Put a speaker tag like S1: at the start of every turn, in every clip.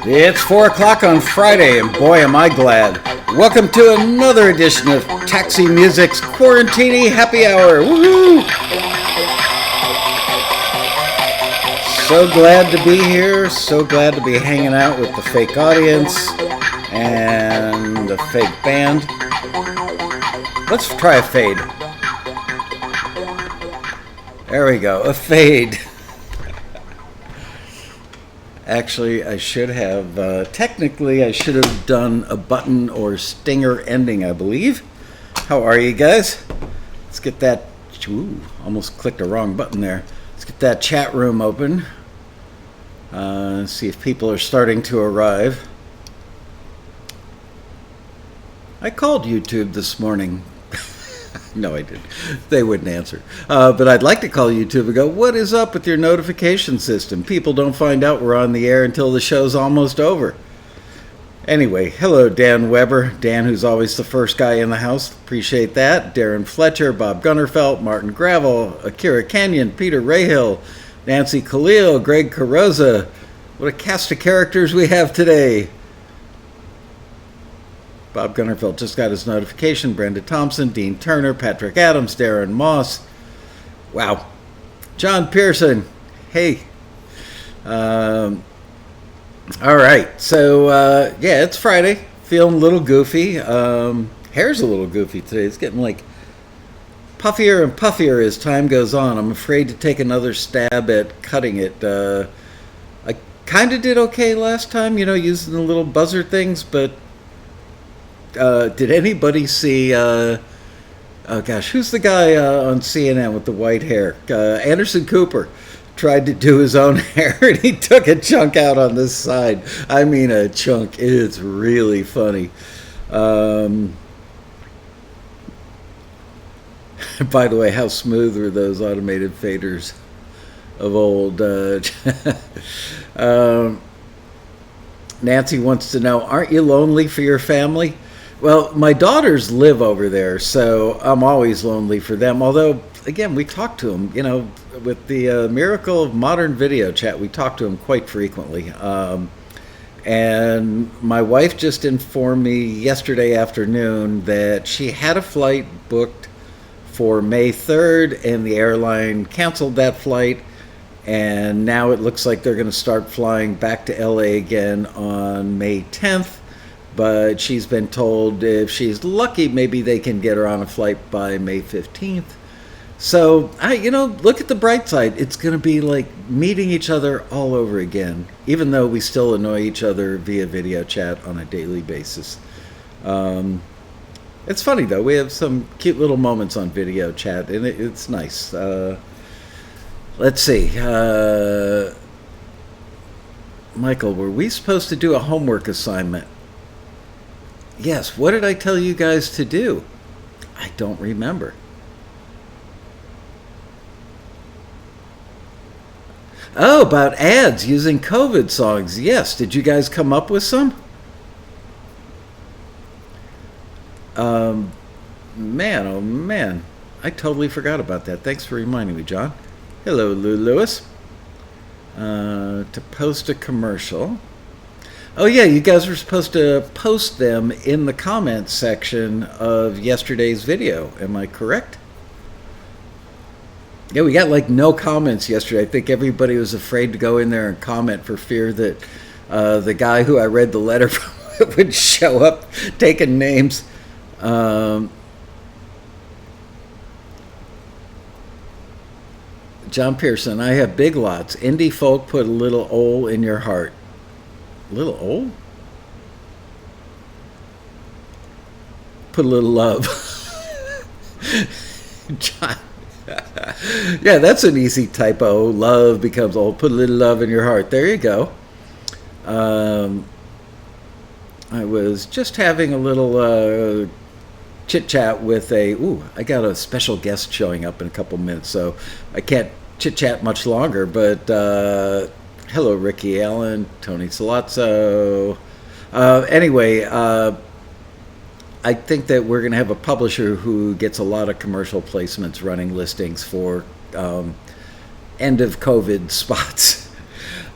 S1: It's 4 o'clock on Friday, and boy am I glad. Welcome to another edition of TAXI Music's Quarantini Happy Hour. Woohoo! So glad to be here, so glad to be hanging out with the fake audience and the fake band. Let's try a fade. There we go, a fade. Actually, I should have, technically I should have done a button or stinger ending, I believe. How are you guys? Let's get that, ooh, almost clicked a wrong button there. Let's get that chat room open. See if people are starting to arrive. I called YouTube this morning. No, I didn't. They wouldn't answer. But I'd like to call YouTube and go, what is up with your notification system? People don't find out we're on the air until the show's almost over. Anyway, hello, Dan Weber. Dan, who's always the first guy in the house. Appreciate that. Darren Fletcher, Bob Gunnerfelt, Martin Gravel, Akira Canyon, Peter Rahill, Nancy Khalil, Greg Carroza. What a cast of characters we have today. Bob Gunnerfeld just got his notification. Brenda Thompson, Dean Turner, Patrick Adams, Darren Moss. Wow. John Pearson. Hey. All right. So, yeah, it's Friday. Feeling a little goofy. Hair's a little goofy today. It's getting like puffier and puffier as time goes on. I'm afraid to take another stab at cutting it. I kind of did okay last time, using the little buzzer things, but did anybody see, oh gosh, who's the guy on CNN with the white hair? Anderson Cooper tried to do his own hair, and he took a chunk out on this side. I mean a chunk. It's really funny. By the way, how smooth were those automated faders of old? Nancy wants to know, aren't you lonely for your family? Well, my daughters live over there, so I'm always lonely for them. Although, again, we talk to them, with the miracle of modern video chat, we talk to them quite frequently. And my wife just informed me yesterday afternoon that she had a flight booked for May 3rd, and the airline canceled that flight. And now it looks like they're going to start flying back to LA again on May 10th. But she's been told if she's lucky, maybe they can get her on a flight by May 15th. So, look at the bright side. It's going to be like meeting each other all over again, even though we still annoy each other via video chat on a daily basis. It's funny, though. We have some cute little moments on video chat, and it's nice. Let's see. Michael, were we supposed to do a homework assignment? Yes, what did I tell you guys to do? I don't remember. Oh, about ads using COVID songs. Yes, did you guys come up with some? Man, oh man. I totally forgot about that. Thanks for reminding me, John. Hello, Lou Lewis. To post a commercial. Oh yeah, you guys were supposed to post them in the comments section of yesterday's video. Am I correct? Yeah, we got like no comments yesterday. I think everybody was afraid to go in there and comment for fear that the guy who I read the letter from would show up taking names. John Pearson, I have big lots. Indie folk put a little O in your heart. Little O? Put a little love. John. Yeah, that's an easy typo. Love becomes old. Put a little love in your heart. There you go. I was just having a little chit-chat with I got a special guest showing up in a couple minutes, so I can't chit-chat much longer, but hello, Ricky Allen, Tony Salazzo. Anyway, I think that we're going to have a publisher who gets a lot of commercial placements running listings for end of COVID spots.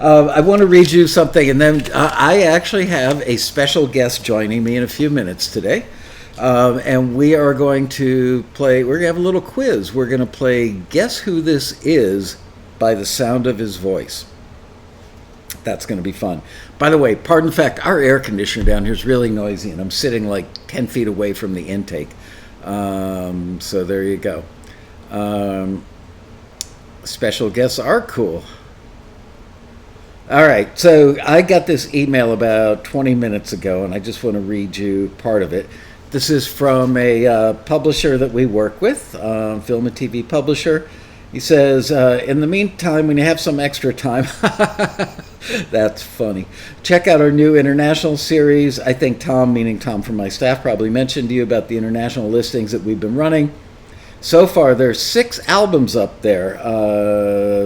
S1: I want to read you something, and then I actually have a special guest joining me in a few minutes today. And we are going to play, we're going to have a little quiz. We're going to play Guess Who This Is by the sound of his voice. That's going to be fun. By the way, pardon the fact, our air conditioner down here is really noisy, and I'm sitting like 10 feet away from the intake. So there you go. Special guests are cool. All right, so I got this email about 20 minutes ago, and I just want to read you part of it. This is from a publisher that we work with, film and TV publisher. He says, in the meantime, when you have some extra time, that's funny, check out our new international series. I think Tom, meaning Tom from my staff, probably mentioned to you about the international listings that we've been running. So far, there's 6 albums up there.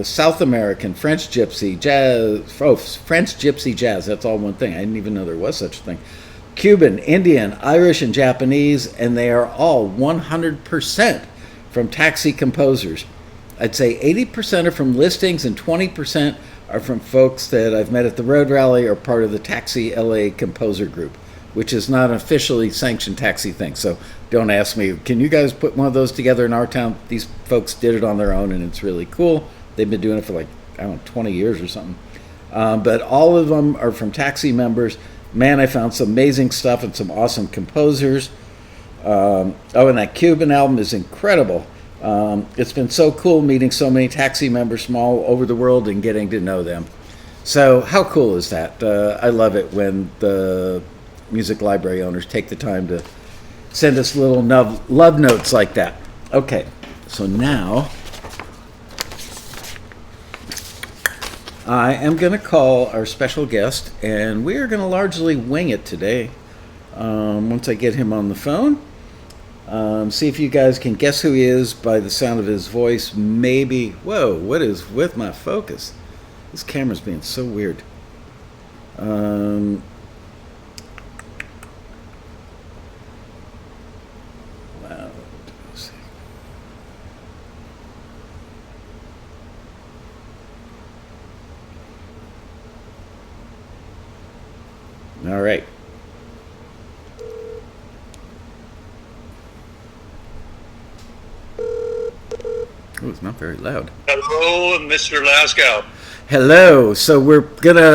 S1: South American, French Gypsy, Jazz, French Gypsy Jazz, that's all one thing. I didn't even know there was such a thing. Cuban, Indian, Irish, and Japanese, and they are all 100% from TAXI composers. I'd say 80% are from listings and 20% are from folks that I've met at the Road Rally or part of the TAXI LA Composer Group, which is not an officially sanctioned TAXI thing. So don't ask me, can you guys put one of those together in our town? These folks did it on their own, and it's really cool. They've been doing it for like, I don't know, 20 years or something. But all of them are from TAXI members. Man, I found some amazing stuff and some awesome composers. And that Cuban album is incredible. It's been so cool meeting so many TAXI members from all over the world and getting to know them. So how cool is that? I love it when the music library owners take the time to send us little love notes like that. Okay, so now I am going to call our special guest, and we are going to largely wing it today. Once I get him on the phone. See if you guys can guess who he is by the sound of his voice. Maybe, whoa, what is with my focus? This camera's being so weird. Wow. All right. Oh, it's not very loud.
S2: Hello, Mr. Laskow.
S1: Hello. So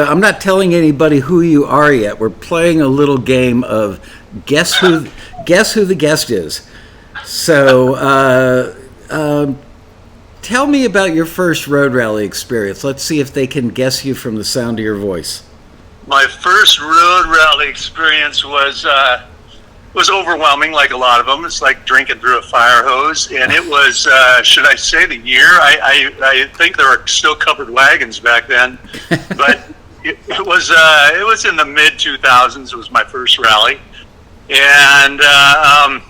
S1: I'm not telling anybody who you are yet. We're playing a little game of guess who the guest is. So tell me about your first road rally experience. Let's see if they can guess you from the sound of your voice.
S2: My first road rally experience was overwhelming, like a lot of them. It's like drinking through a fire hose, and it was, should I say the year? I think there were still covered wagons back then, but it was in the mid 2000s. It was my first rally, and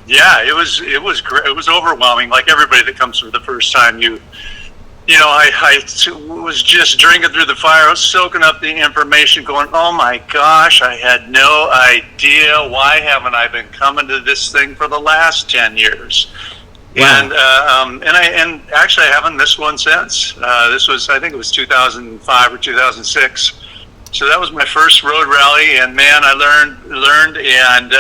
S2: yeah, it was great. It was overwhelming, like everybody that comes for the first time. I was just drinking through the fire. I was soaking up the information, going, "Oh my gosh, I had no idea. Why haven't I been coming to this thing for the last 10 years?" Wow. And actually, I haven't missed one since. This was, I think it was 2005 or 2006. So that was my first road rally, and man, I learned, and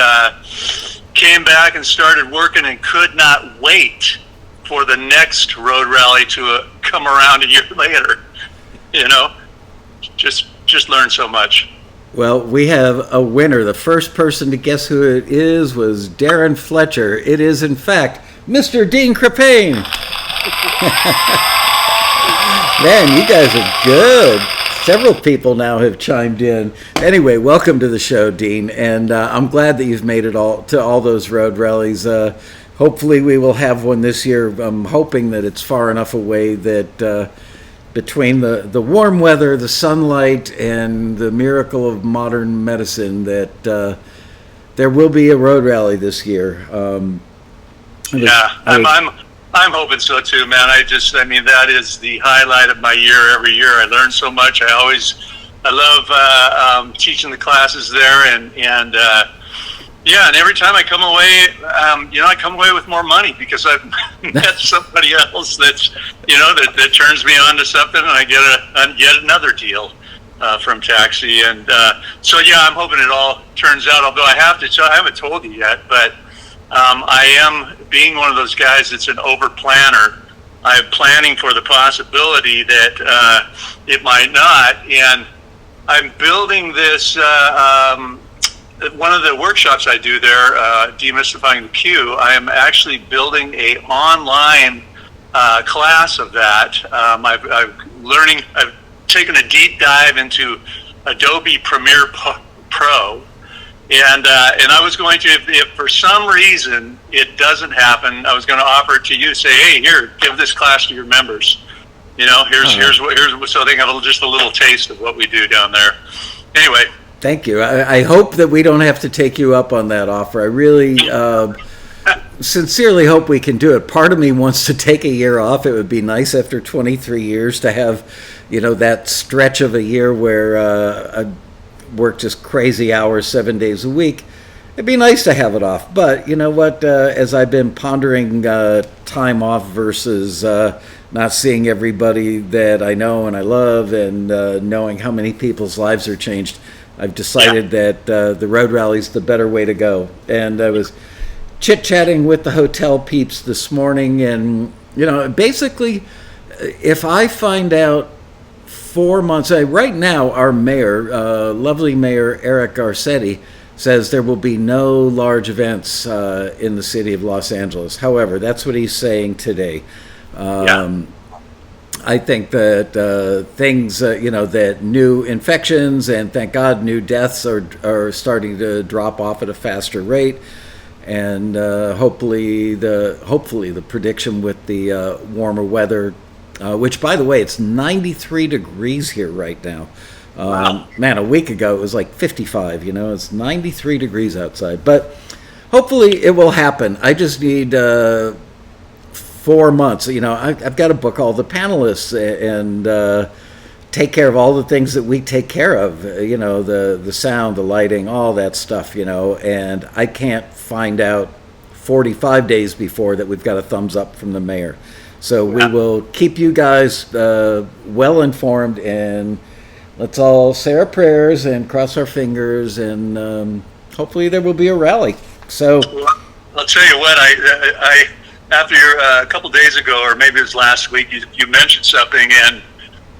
S2: came back and started working, and could not wait for the next road rally to come around a year later. Just learned so much.
S1: Well, we have a winner. The first person to guess who it is was Darren Fletcher. It is, in fact, Mr. Dean Krippaehne. Man, you guys are good. Several people now have chimed in. Anyway, welcome to the show, Dean, and I'm glad that you've made it all to all those road rallies. Hopefully we will have one this year. I'm hoping that it's far enough away that between the warm weather, the sunlight, and the miracle of modern medicine that there will be a road rally this year.
S2: I'm hoping so too, man. That is the highlight of my year every year. I learn so much. I love teaching the classes there, and every time I come away, I come away with more money because I've met somebody else that turns me on to something, and I get another deal. from TAXI, and so yeah, I'm hoping it all turns out. Although I have to tell, I haven't told you yet, but I am, being one of those guys that's an over planner, I'm planning for the possibility that it might not, and I'm building this. One of the workshops I do there, demystifying the queue, I am actually building a online class of that. I've taken a deep dive into Adobe Premiere Pro, and I was going to, if for some reason it doesn't happen, I was going to offer it to you. Say, hey, here, give this class to your members. You know, here's so they have just a little taste of what we do down there. Anyway.
S1: Thank you. I hope that we don't have to take you up on that offer. I really sincerely hope we can do it. Part of me wants to take a year off. It would be nice after 23 years to have, that stretch of a year where I work just crazy hours 7 days a week. It'd be nice to have it off. But you know what? As I've been pondering time off versus not seeing everybody that I know and I love, and knowing how many people's lives are changed, I've decided that the road rally's the better way to go. And I was chit-chatting with the hotel peeps this morning, and, basically, if I find out 4 months, right now our mayor, lovely Mayor Eric Garcetti, says there will be no large events in the city of Los Angeles. However, that's what he's saying today. I think that things, that new infections and, thank God, new deaths are starting to drop off at a faster rate, and hopefully the prediction with the warmer weather, which, by the way, it's 93 degrees here right now.
S2: Wow.
S1: Man, a week ago it was like 55. It's 93 degrees outside, but hopefully it will happen. I just need 4 months. I've got to book all the panelists and take care of all the things that we take care of, the sound, the lighting, all that stuff, and I can't find out 45 days before that we've got a thumbs up from the mayor. So we will keep you guys well informed, and let's all say our prayers and cross our fingers, and hopefully there will be a rally. So
S2: I'll tell you what, I after a couple days ago, or maybe it was last week, you mentioned something and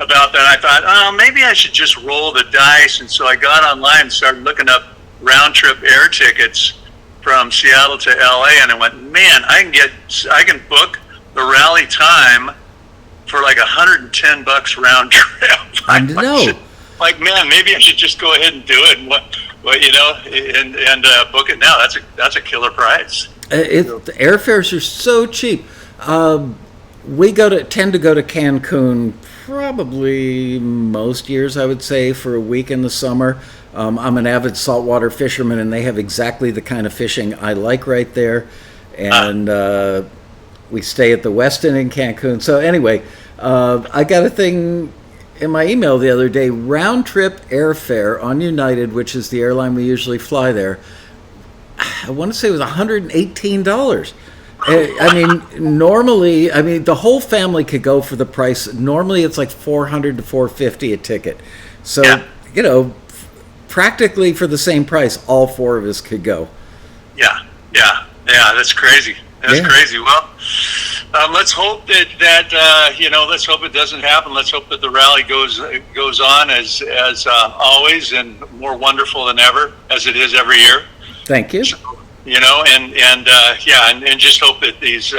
S2: about that. I thought, maybe I should just roll the dice. And so I got online and started looking up round trip air tickets from Seattle to LA, and I went, man, I can book the rally time for like $110 round trip.
S1: I know.
S2: Man, maybe I should just go ahead and do it, and and book it now. That's a killer price.
S1: The airfares are so cheap. We tend to go to Cancun probably most years, I would say, for a week in the summer. I'm an avid saltwater fisherman, and they have exactly the kind of fishing I like right there. And we stay at the Westin in Cancun. So anyway, I got a thing in my email the other day, round trip airfare on United, which is the airline we usually fly there. I want to say it was $118. Normally, the whole family could go for the price. Normally, it's like $400 to $450 a ticket. So, practically for the same price, all four of us could go. Yeah,
S2: that's crazy. That's crazy. Well, let's hope that let's hope it doesn't happen. Let's hope that the rally goes on as always, and more wonderful than ever, as it is every year.
S1: Thank you.
S2: So, and just hope that these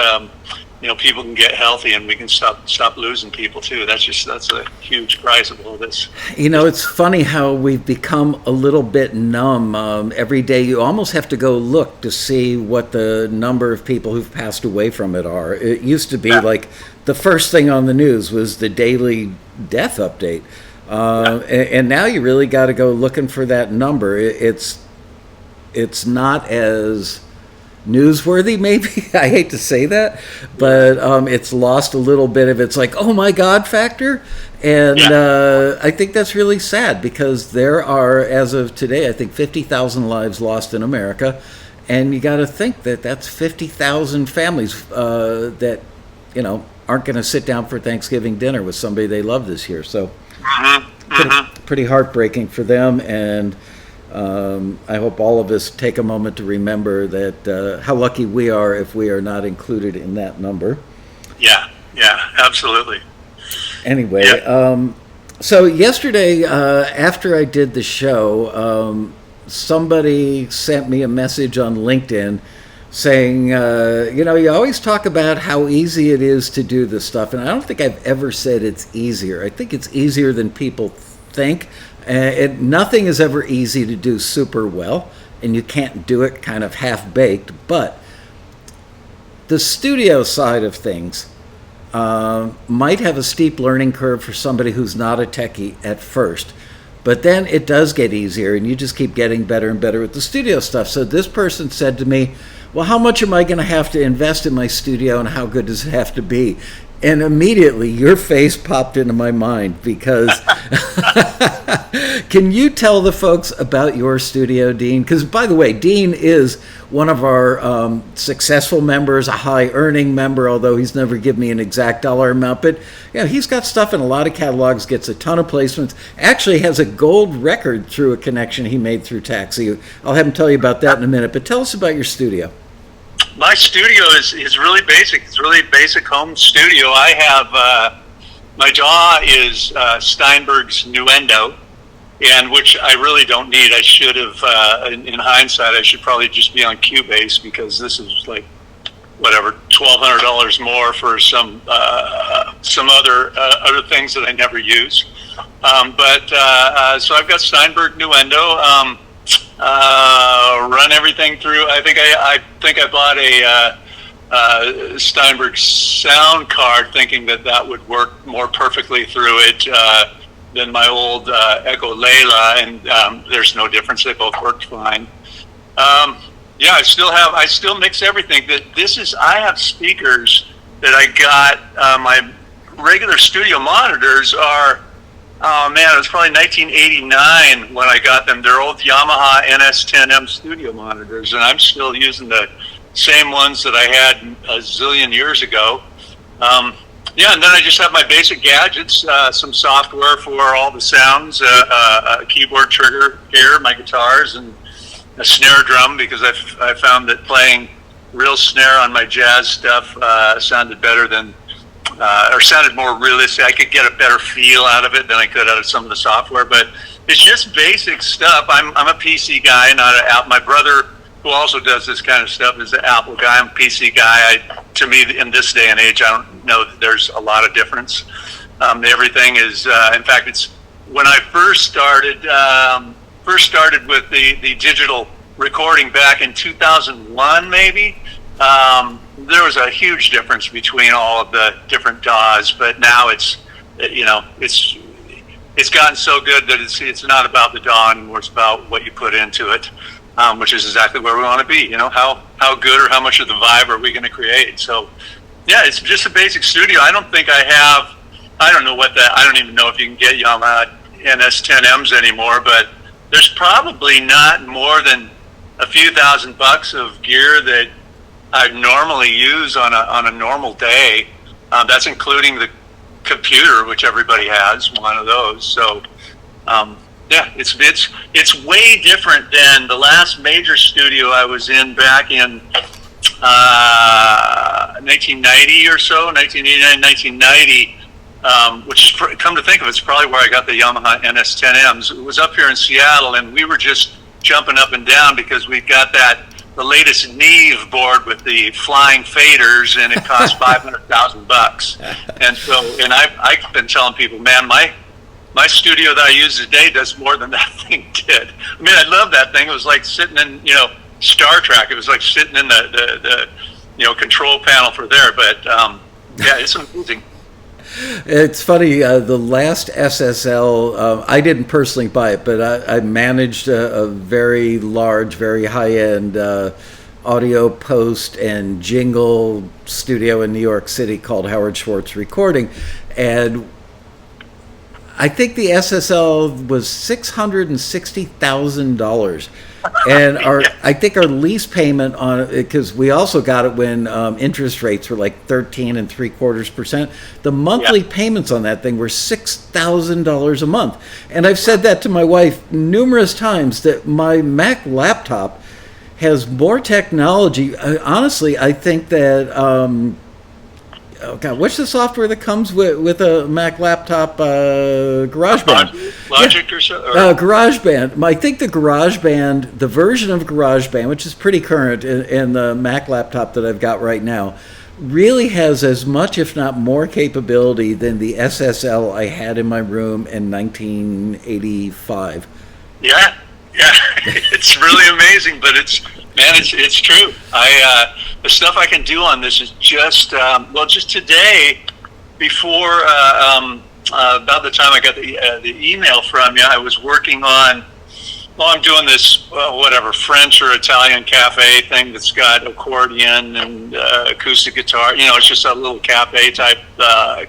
S2: people can get healthy, and we can stop losing people too. That's a huge price of all this.
S1: It's funny how we've become a little bit numb. Every day you almost have to go look to see what the number of people who've passed away from it are. It used to be like the first thing on the news was the daily death update. And now you really got to go looking for that number. It's not as newsworthy, maybe. I hate to say that, but it's lost a little bit of its like, oh my God factor. And I think that's really sad, because there are, as of today, I think 50,000 lives lost in America. And you got to think that that's 50,000 families that, aren't going to sit down for Thanksgiving dinner with somebody they love this year. So pretty heartbreaking for them, and I hope all of us take a moment to remember that how lucky we are if we are not included in that number.
S2: Yeah, absolutely.
S1: Anyway, so yesterday after I did the show, somebody sent me a message on LinkedIn saying, you always talk about how easy it is to do this stuff, and I don't think I've ever said it's easier. I think it's easier than people think. Nothing is ever easy to do super well, and you can't do it kind of half-baked, but the studio side of things might have a steep learning curve for somebody who's not a techie at first. But then it does get easier, and you just keep getting better and better with the studio stuff. So this person said to me, well, how much am I going to have to invest in my studio, and how good does it have to be? And immediately your face popped into my mind, because can you tell the folks about your studio, Dean? Because, by the way, Dean is one of our successful members, a high-earning member, although he's never given me an exact dollar amount. But he's got stuff in a lot of catalogs, gets a ton of placements, actually has a gold record through a connection he made through TAXI. I'll have him tell you about that in a minute. But tell us about your studio.
S2: My studio is really basic. It's really basic home studio. I have my DAW is Steinberg's Nuendo, and which I really don't need. I should have, in hindsight, I should probably just be on Cubase, because this is like whatever $1,200 more for some other things that I never use. So I've got Steinberg Nuendo. Run everything through. I think I bought a Steinberg sound card, thinking that would work more perfectly through it than my old Echo Layla, and there's no difference. They both worked fine. I still mix everything. I have speakers that I got. My regular studio monitors are. Oh man, it was probably 1989 when I got them. They're old Yamaha NS10M studio monitors, and I'm still using the same ones that I had a zillion years ago. And then I just have my basic gadgets, some software for all the sounds, a keyboard trigger here, my guitars, and a snare drum, because I found that playing real snare on my jazz stuff sounded better than or sounded more realistic. I could get a better feel out of it than I could out of some of the software. But it's just basic stuff. I'm a PC guy, not an Apple. My brother, who also does this kind of stuff, is an Apple guy. I'm a PC guy. To me, in this day and age, I don't know that there's a lot of difference. Everything is, in fact, it's when I first started with the digital recording back in 2001, maybe. There was a huge difference between all of the different DAWs, but now it's gotten so good that it's not about the DAW anymore. It's about what you put into it, which is exactly where we want to be. How good or how much of the vibe are we going to create? So, it's just a basic studio. I don't think I have. I don't even know if you can get Yamaha NS10Ms anymore, but there's probably not more than a few $1,000 of gear that I normally use on a normal day. That's including the computer, which everybody has one of those. So, it's way different than the last major studio I was in back in 1990 or so, 1989, 1990. Which is, come to think of it, it's probably where I got the Yamaha NS10Ms. It was up here in Seattle, and we were just jumping up and down because we got the latest Neve board with the flying faders, and it cost $500,000. And I've been telling people, man, my studio that I use today does more than that thing did. I mean, I love that thing. It was like sitting in, Star Trek. It was like sitting in the control panel for there. But it's amazing.
S1: It's funny, the last SSL, I didn't personally buy it, but I managed a very large, very high-end audio post and jingle studio in New York City called Howard Schwartz Recording. And I think the SSL was $660,000, and I think our lease payment on it, because we also got it when interest rates were like 13.75%. The monthly payments on that thing were $6,000 a month, and I've said that to my wife numerous times that my Mac laptop has more technology. Honestly, I think that. Oh God, what's the software that comes with a Mac laptop? GarageBand.
S2: Logic or so?
S1: GarageBand. I think the GarageBand, the version of GarageBand, which is pretty current in the Mac laptop that I've got right now, really has as much, if not more, capability than the SSL I had in my room in 1985.
S2: Yeah. It's really amazing, but it's true. The stuff I can do on this is just just today, before about the time I got the email from you, I was working on. Well, I'm doing this French or Italian cafe thing that's got accordion and acoustic guitar. It's just a little cafe type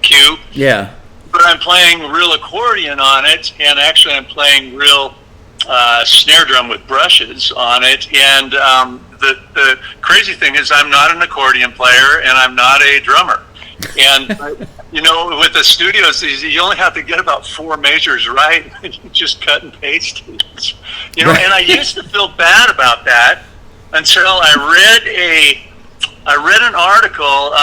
S2: cue.
S1: Yeah.
S2: But I'm playing real accordion on it, and actually I'm playing real snare drum with brushes on it, and the crazy thing is I'm not an accordion player and I'm not a drummer, and with the studios you only have to get about 4 measures right and you just cut and paste it. And I used to feel bad about that until I read an article.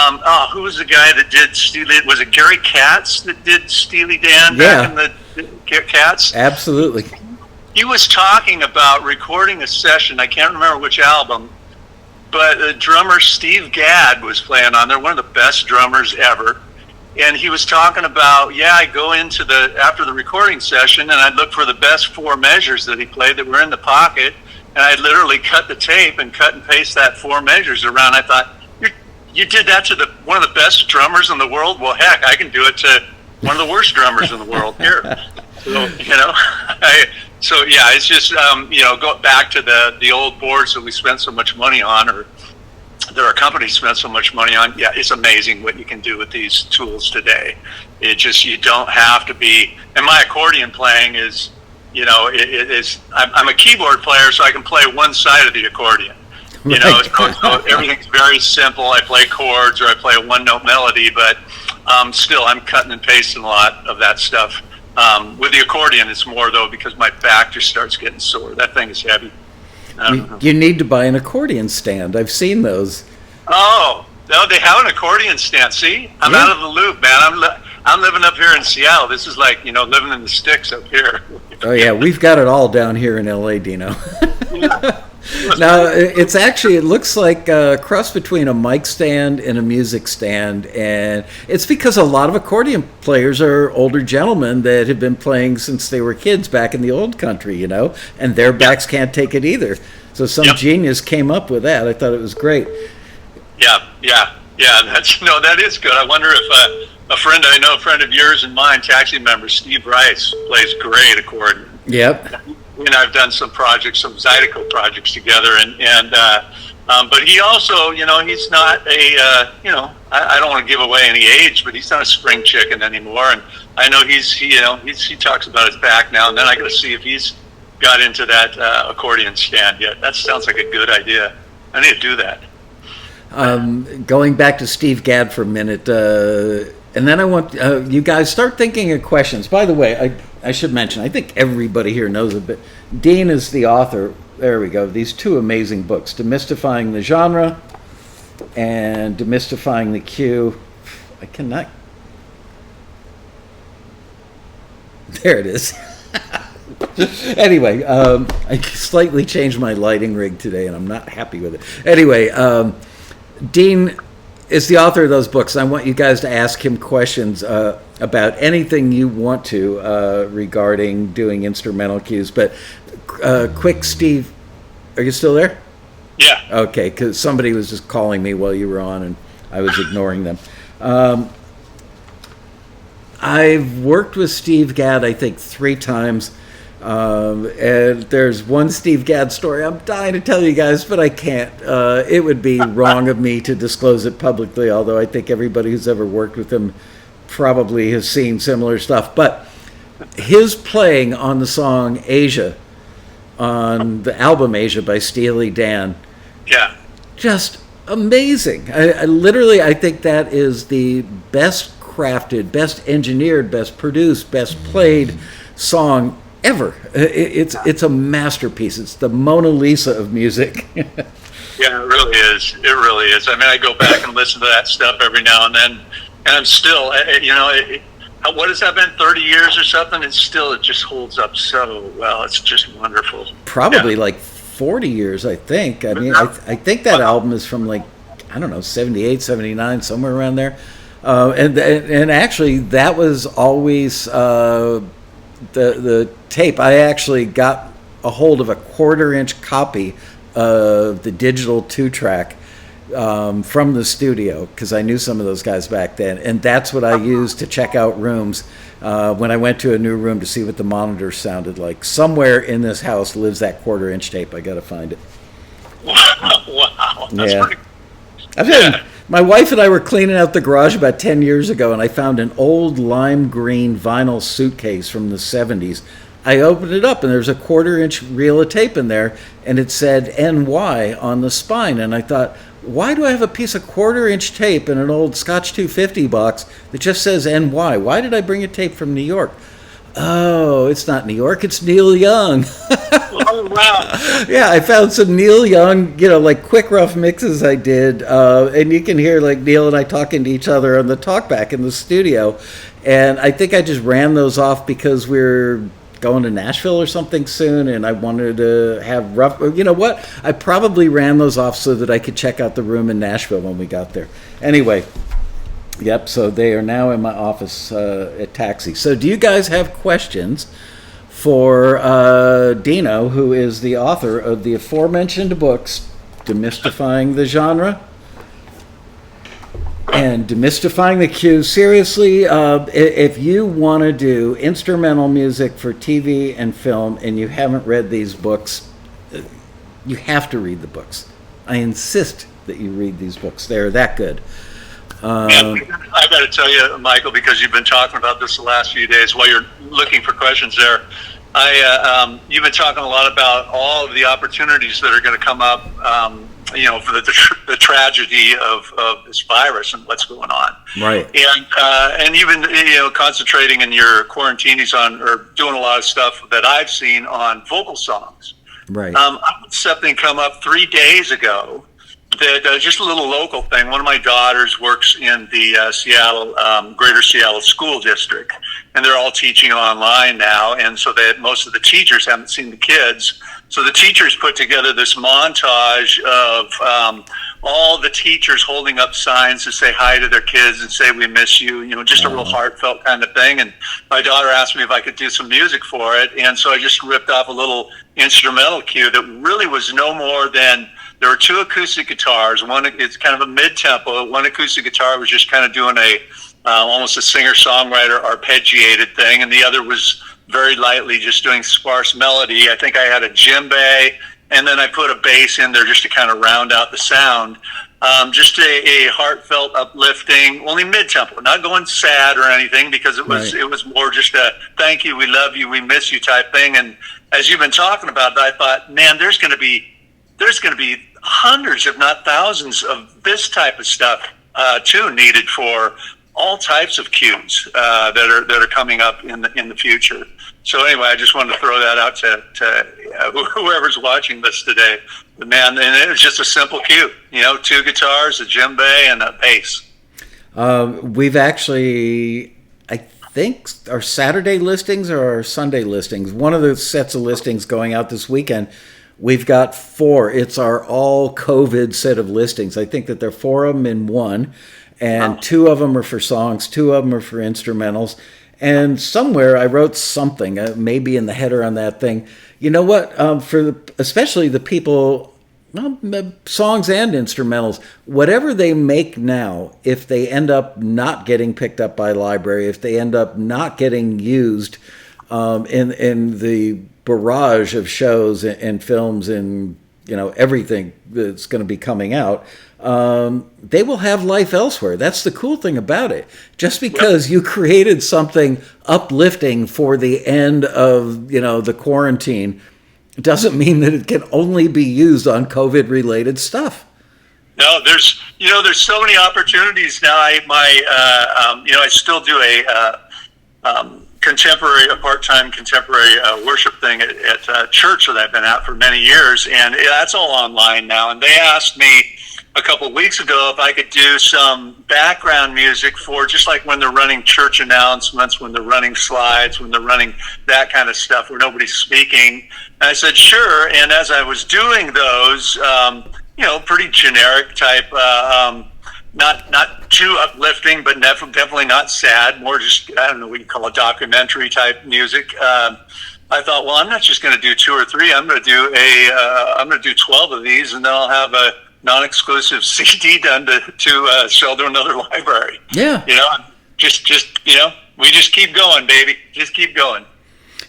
S2: Who was the guy that did Steely? Was it Gary Katz that did Steely Dan back in the Katz?
S1: Absolutely.
S2: He was talking about recording a session. I can't remember which album, but the drummer Steve Gadd was playing on there, one of the best drummers ever. And he was talking about, I go into after the recording session and I'd look for the best 4 measures that he played that were in the pocket, and I'd literally cut the tape and cut and paste that 4 measures around. I thought, you did that to one of the best drummers in the world? Well, heck, I can do it to one of the worst drummers in the world here. So, it's just, go back to the old boards that we spent so much money on, or that our company spent so much money on. Yeah, it's amazing what you can do with these tools today. You don't have to be, and my accordion playing is, I'm a keyboard player, so I can play one side of the accordion. So everything's very simple. I play chords or I play a 1-note melody, but still I'm cutting and pasting a lot of that stuff. With the accordion, it's more, though, because my back just starts getting sore. That thing is heavy.
S1: You need to buy an accordion stand. I've seen those.
S2: Oh, no, they have an accordion stand. See? I'm out of the loop, man. I'm living up here in Seattle. This is like, living in the sticks up here.
S1: Oh, yeah. We've got it all down here in L.A., Dino. Now, it looks like a cross between a mic stand and a music stand, and it's because a lot of accordion players are older gentlemen that have been playing since they were kids back in the old country, and their backs can't take it either. So some genius came up with that. I thought it was great.
S2: Yeah. That is good. I wonder if a friend of yours and mine, TAXI member Steve Rice, plays great accordion.
S1: Yep.
S2: I've done some projects, some Zydeco projects together, but he also, he's not I don't want to give away any age, but he's not a spring chicken anymore. And I know he talks about his back now and then. I got to see if he's got into that accordion stand yet. That sounds like a good idea. I need to do that.
S1: Going back to Steve Gadd for a minute, and then I want you guys start thinking of questions. By the way, I should mention, I think everybody here knows it, but Dean is the author, there we go, these 2 amazing books, Demystifying the Genre and Demystifying the Cue. I cannot. There it is. Anyway, I slightly changed my lighting rig today, and I'm not happy with it. Anyway, Dean is the author of those books. I want you guys to ask him questions about anything you want to regarding doing instrumental cues. But quick, Steve, are you still there?
S2: Yeah.
S1: Okay, because somebody was just calling me while you were on, and I was ignoring them. I've worked with Steve Gadd, I think, 3 times. And there's one Steve Gadd story I'm dying to tell you guys, but I can't. It would be wrong of me to disclose it publicly, although I think everybody who's ever worked with him probably has seen similar stuff. But his playing on the song Asia, on the album Asia by Steely Dan,
S2: Yeah.
S1: just amazing. I literally, I think that is the best crafted, best engineered, best produced, best played song ever. It's a masterpiece. It's the Mona Lisa of music.
S2: Yeah, it really is. It really is. I mean, I go back and listen to that stuff every now and then, and I'm still, what has that been, 30 years or something? It just holds up so well. It's just wonderful.
S1: Probably like 40 years, I think. I mean, I think that album is from like, I don't know, 78, 79, somewhere around there. And actually, that was always the tape. I actually got a hold of a 1/4-inch copy of the digital 2-track from the studio, because I knew some of those guys back then, and that's what I used to check out rooms when I went to a new room to see what the monitors sounded like. Somewhere in this house lives that 1/4-inch tape. I got to find it.
S2: Wow, that's
S1: Yeah.
S2: pretty.
S1: My wife and I were cleaning out the garage about 10 years ago, and I found an old lime green vinyl suitcase from the 70s. I opened it up, and there's a 1/4-inch reel of tape in there, and it said NY on the spine. And I thought, why do I have a piece of 1/4-inch tape in an old Scotch 250 box that just says NY? Why did I bring a tape from New York? Oh, it's not New York, it's Neil Young.
S2: Oh, wow.
S1: Yeah, I found some Neil Young, like quick rough mixes I did, and you can hear like Neil and I talking to each other on the talkback in the studio, and I think I just ran those off because we're going to Nashville or something soon, and I wanted to have rough. You know what? I probably ran those off so that I could check out the room in Nashville when we got there. Anyway. Yep, so they are now in my office at TAXI. So do you guys have questions for Dino, who is the author of the aforementioned books, Demystifying the Genre and Demystifying the CUES? Seriously, if you want to do instrumental music for TV and film and you haven't read these books, you have to read the books. I insist that you read these books. They're that good.
S2: I got to tell you, Michael, because you've been talking about this the last few days while you're looking for questions there. You've been talking a lot about all of the opportunities that are going to come up, for the tragedy of this virus and what's going on.
S1: Right.
S2: And you've been, concentrating in your quarantinis on, or doing a lot of stuff that I've seen on vocal songs.
S1: Right.
S2: I had something come up 3 days ago. That just a little local thing. One of my daughters works in the Greater Seattle School District, and they're all teaching online now. And so most of the teachers haven't seen the kids. So the teachers put together this montage of all the teachers holding up signs to say hi to their kids and say we miss you. Just a real heartfelt kind of thing. And my daughter asked me if I could do some music for it, and so I just ripped off a little instrumental cue that really was no more than. There were 2 acoustic guitars. One, it's kind of a mid-tempo. One acoustic guitar was just kind of doing almost a singer-songwriter arpeggiated thing, and the other was very lightly just doing sparse melody. I think I had a djembe, and then I put a bass in there just to kind of round out the sound. Just a heartfelt, uplifting, only mid-tempo, not going sad or anything, because it was more just a thank you, we love you, we miss you type thing. And as you've been talking about that, I thought, man, there's going to be hundreds, if not thousands, of this type of stuff too needed for all types of cues that are coming up in the future. So anyway, I just wanted to throw that out to whoever's watching this today. But man, and it was just a simple cue, 2 guitars, a djembe, and a bass.
S1: We've actually, I think, our Saturday listings or our Sunday listings, one of the sets of listings going out this weekend. We've got 4. It's our all COVID set of listings. I think that there are 4 of them in one, and 2 of them are for songs, 2 of them are for instrumentals. And somewhere I wrote something, maybe in the header on that thing. You know what? Especially the people, songs and instrumentals, whatever they make now, if they end up not getting picked up by library, if they end up not getting used in the barrage of shows and films and everything that's going to be coming out, they will have life elsewhere. That's the cool thing about it. Just because you created something uplifting for the end of, the quarantine doesn't mean that it can only be used on COVID-related stuff.
S2: No, there's so many opportunities now. I still do a part-time contemporary worship thing at church that I've been at for many years, and that's all online now. And they asked me a couple of weeks ago if I could do some background music for just like when they're running church announcements, when they're running slides, when they're running that kind of stuff where nobody's speaking. And I said, sure. And as I was doing those, pretty generic type, not too uplifting, but definitely not sad, more just, I don't know what you call it, documentary type music. I thought, well, I'm not just going to do 2 or 3. I'm going to do 12 of these, and then I'll have a non-exclusive CD done to sell to another library.
S1: Yeah.
S2: We just keep going, baby. Just keep going.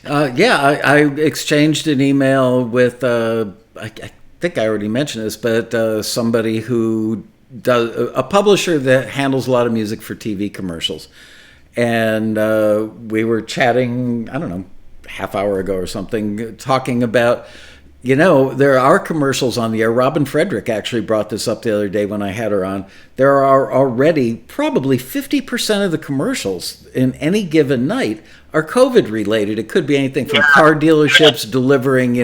S1: I exchanged an email with, I think I already mentioned this, but somebody who does, a publisher that handles a lot of music for TV commercials. And we were chatting, I don't know, half hour ago or something, talking about, there are commercials on the air. Robin Frederick actually brought this up the other day when I had her on. There are already probably 50% of the commercials in any given night are COVID related. It could be anything from car dealerships delivering,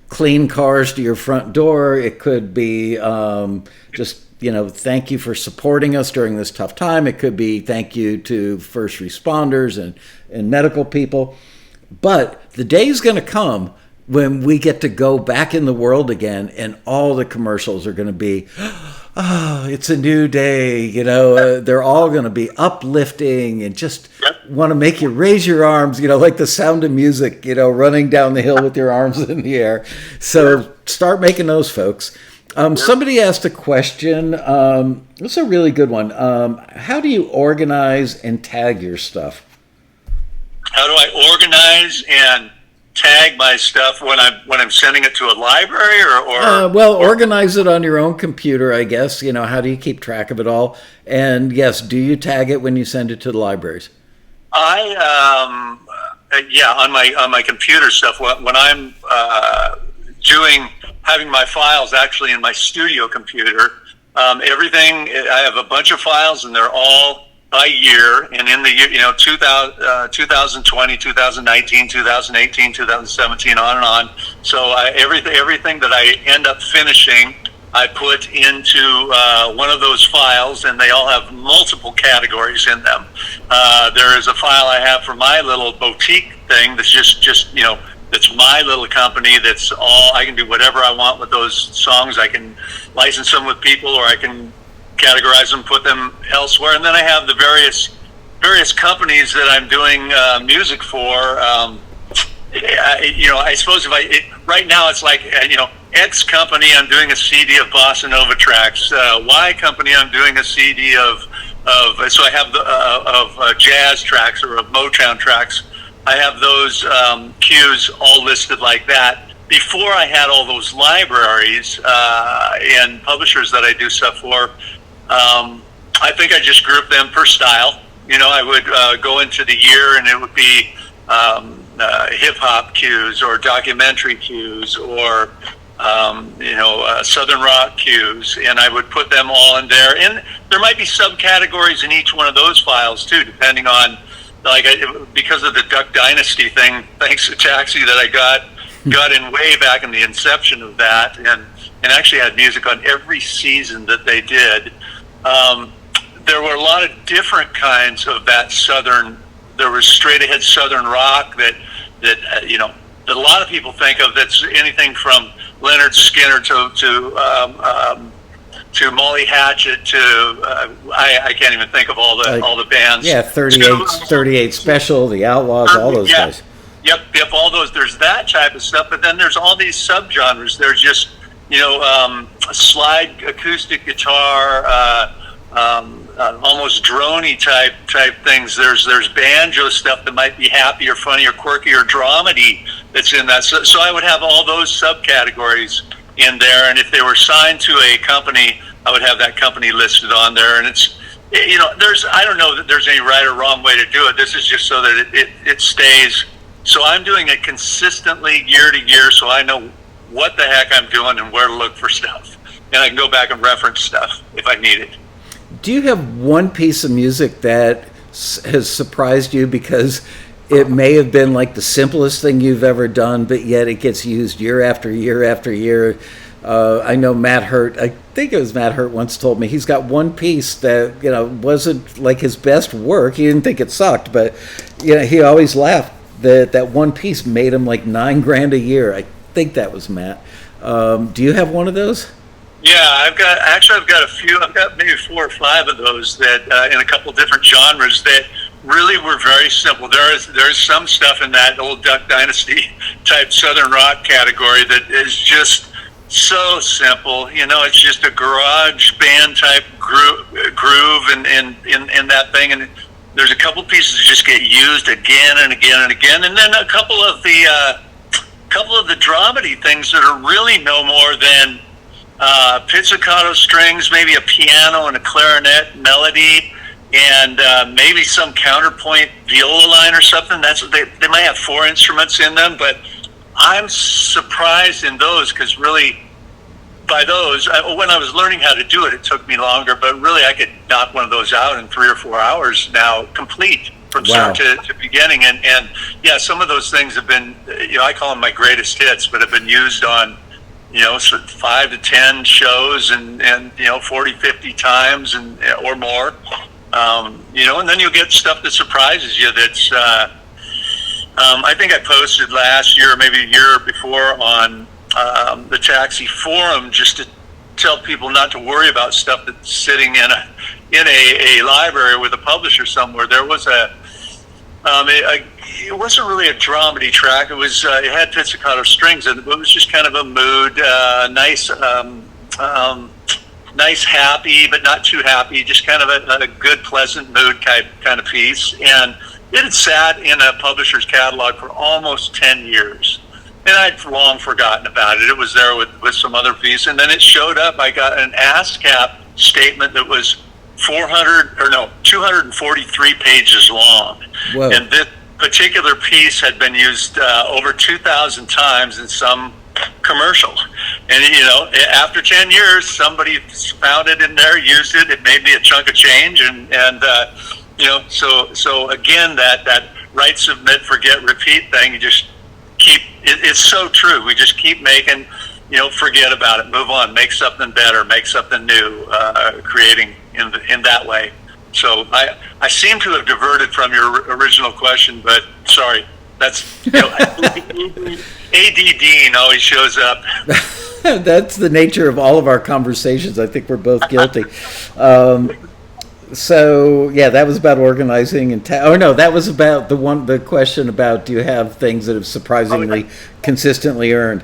S1: clean cars to your front door. It could be just, thank you for supporting us during this tough time. It could be thank you to first responders and medical people. But the day is going to come when we get to go back in the world again, and all the commercials are going to be, it's a new day, they're all going to be uplifting and just want to make you raise your arms, like the Sound of Music, running down the hill with your arms in the air. So start making those, folks. Somebody asked a question. This is a really good one. How do you organize and tag your stuff?
S2: How do I organize and tag my stuff when I'm sending it to a library or
S1: organize it on your own computer, I guess. How do you keep track of it all? And yes, do you tag it when you send it to the libraries?
S2: On my computer stuff, when I'm having my files actually in my studio computer, everything, I have a bunch of files and they're all by year, and in the year, 2020, 2019, 2018, 2017, on and on. So everything that I end up finishing, I put into one of those files, and they all have multiple categories in them. There is a file I have for my little boutique thing that's just it's my little company. That's all, I can do whatever I want with those songs. I can license them with people, or I can categorize them, put them elsewhere. And then I have the various companies that I'm doing music for. I suppose right now it's like, X company, I'm doing a CD of bossa nova tracks. Y company, I'm doing a CD of so I have of jazz tracks or of Motown tracks. I have those cues all listed like that. Before I had all those libraries and publishers that I do stuff for, I think I just grouped them per style. I would go into the year, and it would be hip-hop cues or documentary cues or Southern rock cues, and I would put them all in there. And there might be subcategories in each one of those files too, depending on, because of the Duck Dynasty thing, thanks to TAXI, that I got in way back in the inception of that, and actually had music on every season that they did. There were a lot of different kinds of that Southern. There was straight ahead Southern rock that a lot of people think of. That's anything from Leonard Skinner to Molly Hatchet to I can't even think of all the bands.
S1: Yeah, 38 Special, the Outlaws, all those guys.
S2: Yep, all those. There's that type of stuff, but then there's all these subgenres. There's just slide acoustic guitar, almost droney type things. There's banjo stuff that might be happy or funny or quirky or dramedy that's in that. So I would have all those subcategories in there, and if they were signed to a company, I would have that company listed on there. And it's, I don't know that there's any right or wrong way to do it. This is just so that it stays. So I'm doing it consistently year to year, so I know what the heck I'm doing and where to look for stuff, and I can go back and reference stuff if I need it.
S1: Do you have one piece of music that has surprised you because it may have been like the simplest thing you've ever done, but yet it gets used year after year after year? I know Matt Hurt, I think it was Matt Hurt, once told me he's got one piece that, wasn't like his best work. He didn't think it sucked, but, he always laughed that one piece made him like $9,000 a year. I think that was Matt. Do you have one of those?
S2: Yeah, I've got a few. I've got maybe 4 or 5 of those that in a couple different genres that really were very simple. There's some stuff in that old Duck Dynasty type Southern rock category that is just so simple. It's just a garage band type groove in that thing, and there's a couple pieces that just get used again and again and again, and then a couple of the dramedy things that are really no more than pizzicato strings, maybe a piano and a clarinet melody, and maybe some counterpoint viola line or something. They might have 4 instruments in them, but I'm surprised in those, because really by those, when I was learning how to do it, it took me longer, but really I could knock one of those out in 3 or 4 hours now, complete from start to beginning. And yeah, some of those things have been, I call them my greatest hits, but have been used on, 5 to 10 shows and 40, 50 times or more. And then you'll get stuff that surprises you. That's, I think I posted last year, maybe a year before, on the TAXI forum, just to tell people not to worry about stuff that's sitting in a library with a publisher somewhere. There was it wasn't really a dramedy track. It was it had pizzicato strings, and it was just kind of a mood, nice, happy, but not too happy, just kind of a good, pleasant mood kind of piece. And it had sat in a publisher's catalog for almost 10 years. And I'd long forgotten about it. It was there with some other piece. And then it showed up. I got an ASCAP statement that was 243 pages long. Whoa. And this particular piece had been used over 2,000 times in some commercial. And, after 10 years, somebody found it in there, used it. It made me a chunk of change. So again, that write, submit, forget, repeat thing, you just keep, it's so true. We just keep making, forget about it, move on, make something better, make something new, creating in that way. So I seem to have diverted from your original question, but sorry, that's, AD Dean always shows up.
S1: That's the nature of all of our conversations. I think we're both guilty. So yeah, that was about organizing and that was about the question about, do you have things that have surprisingly consistently earned?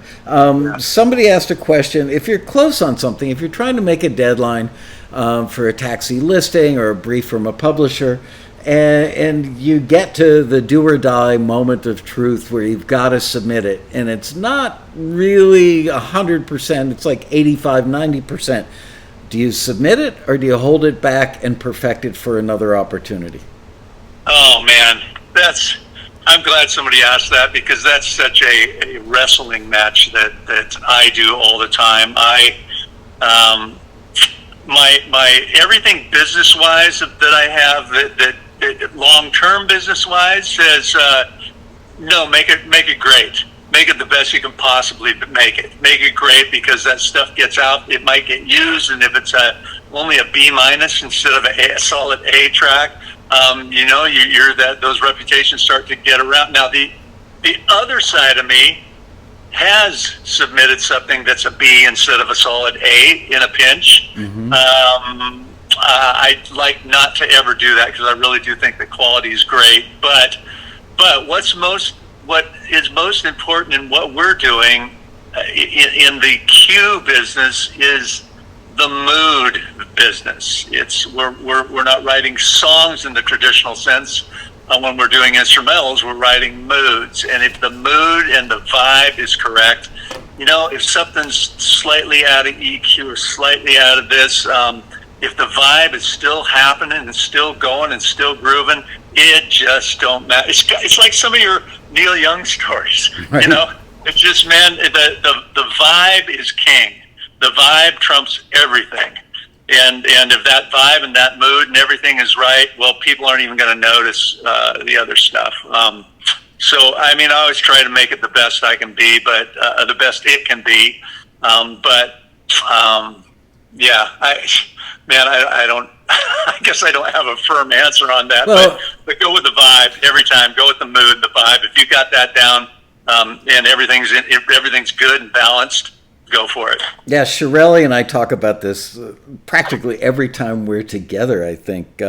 S1: Somebody asked a question: if you're close on something, if you're trying to make a deadline for a taxi listing or a brief from a publisher, and you get to the do or die moment of truth where you've got to submit it, and it's not really 100%, it's like 85-90%. Do you submit it, or do you hold it back and perfect it for another opportunity?
S2: Oh man, I'm glad somebody asked that, because that's such a wrestling match that I do all the time. My everything business wise that I have that long term business wise says no, make it great. Make it the best you can possibly make it. Make it great, because that stuff gets out. It might get used, and if it's only a B- instead of a solid A track, those reputations start to get around. Now the other side of me has submitted something that's a B instead of a solid A in a pinch. Mm-hmm. I'd like not to ever do that, because I really do think the quality is great. But what is most important in what we're doing in the cue business is the mood business. We're not writing songs in the traditional sense. When we're doing instrumentals, we're writing moods, and if the mood and the vibe is correct, if something's slightly out of EQ or slightly out of this, if the vibe is still happening and still going and still grooving, it just don't matter. It's like some of your Neil Young stories,
S1: right.
S2: It's just, man, the vibe is king. The vibe trumps everything. And if that vibe and that mood and everything is right, well, people aren't even going to notice the other stuff. So, I always try to make it the best I can be, but the best it can be. Yeah, I don't. I guess I don't have a firm answer on that.
S1: Well,
S2: but go with the vibe every time. Go with the mood, the vibe. If you got that down, and everything's good and balanced, go for it.
S1: Yeah, Shirelli and I talk about this practically every time we're together, I think,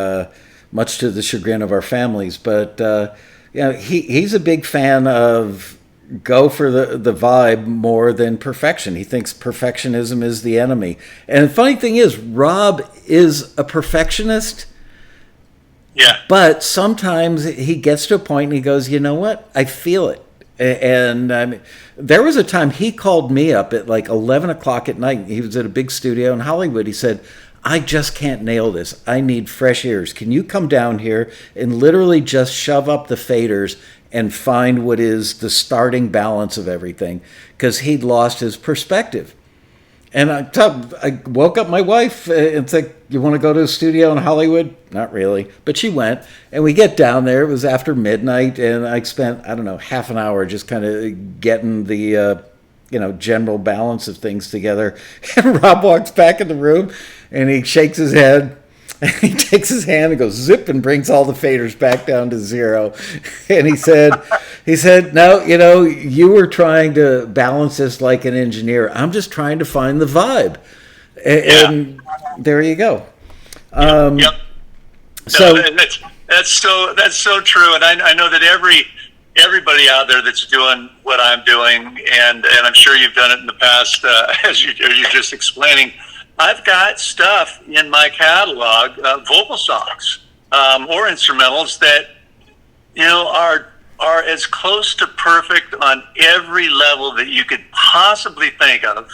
S1: much to the chagrin of our families. But, he's a big fan of go for the vibe more than perfection. He thinks perfectionism is the enemy. And the funny thing is, Rob is a perfectionist.
S2: Yeah.
S1: But sometimes he gets to a point and he goes, you know what? I feel it. And there was a time he called me up at like 11 o'clock at night. He was at a big studio in Hollywood. He said, I just can't nail this. I need fresh ears. Can you come down here and literally just shove up the faders and find what is the starting balance of everything? Because he'd lost his perspective. And I woke up my wife and said, you want to go to a studio in Hollywood? Not really. But she went. And we get down there. It was after midnight. And I spent, half an hour just kind of getting the, general balance of things together. And Rob walks back in the room and he shakes his head. And he takes his hand and goes zip and brings all the faders back down to zero. And he said, no, you were trying to balance this like an engineer. I'm just trying to find the vibe. And there you go.
S2: Yep.
S1: So
S2: that's so true. And I know that everybody out there that's doing what I'm doing, and I'm sure you've done it in the past, as you're just explaining. I've got stuff in my catalog, vocal songs or instrumentals that are as close to perfect on every level that you could possibly think of,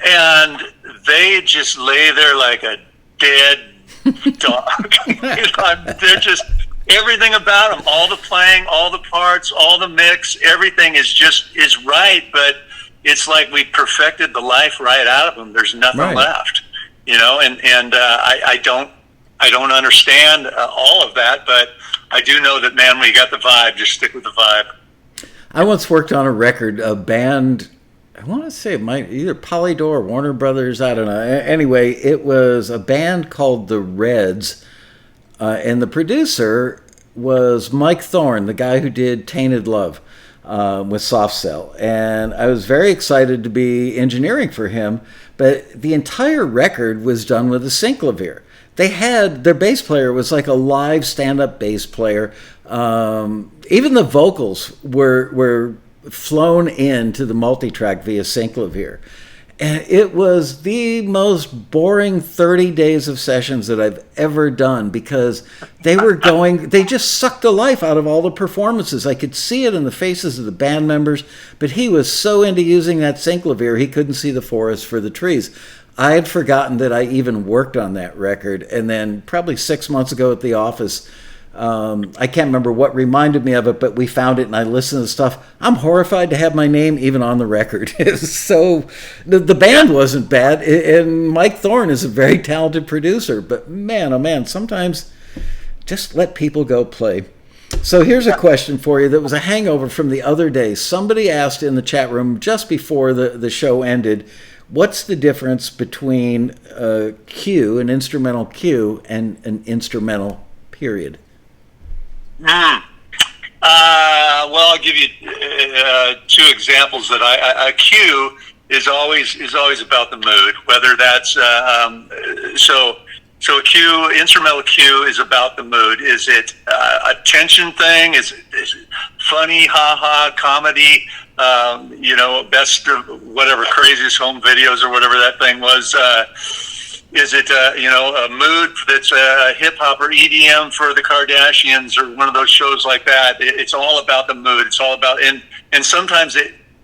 S2: and they just lay there like a dead dog. They're just everything about them, all the playing, all the parts, all the mix, everything is right, but it's like we perfected the life right out of them. There's nothing left, and I don't understand all of that, but I do know that, man, when you got the vibe, just stick with the vibe.
S1: I once worked on a band, I want to say it might either Polydor or Warner Brothers, I don't know. Anyway, it was a band called the Reds, and the producer was Mike Thorne, the guy who did Tainted Love. With Soft Cell, and I was very excited to be engineering for him, but the entire record was done with a synclavier. They had, their bass player was like a live stand-up bass player. Even the vocals were flown into the multitrack via synclavier. And it was the most boring 30 days of sessions that I've ever done, because they just sucked the life out of all the performances. I could see it in the faces of the band members, but he was so into using that synclavier, he couldn't see the forest for the trees. I had forgotten that I even worked on that record. And then probably 6 months ago at the office, I can't remember what reminded me of it, but we found it and I listened to the stuff. I'm horrified to have my name even on the record. So the band wasn't bad, and Mike Thorne is a very talented producer, but man, oh man, sometimes just let people go play. So here's a question for you that was a hangover from the other day. Somebody asked in the chat room just before the show ended, what's the difference between a cue, an instrumental cue, and an instrumental period?
S2: Well, I'll give you two examples. That a cue is always about the mood. Whether that's so a cue, instrumental cue, is about the mood. Is it a tension thing? Is it funny, ha comedy? Best of whatever, craziest home videos or whatever that thing was. Is it a mood that's hip hop or EDM for the Kardashians or one of those shows like that? It's all about the mood. It's all about and sometimes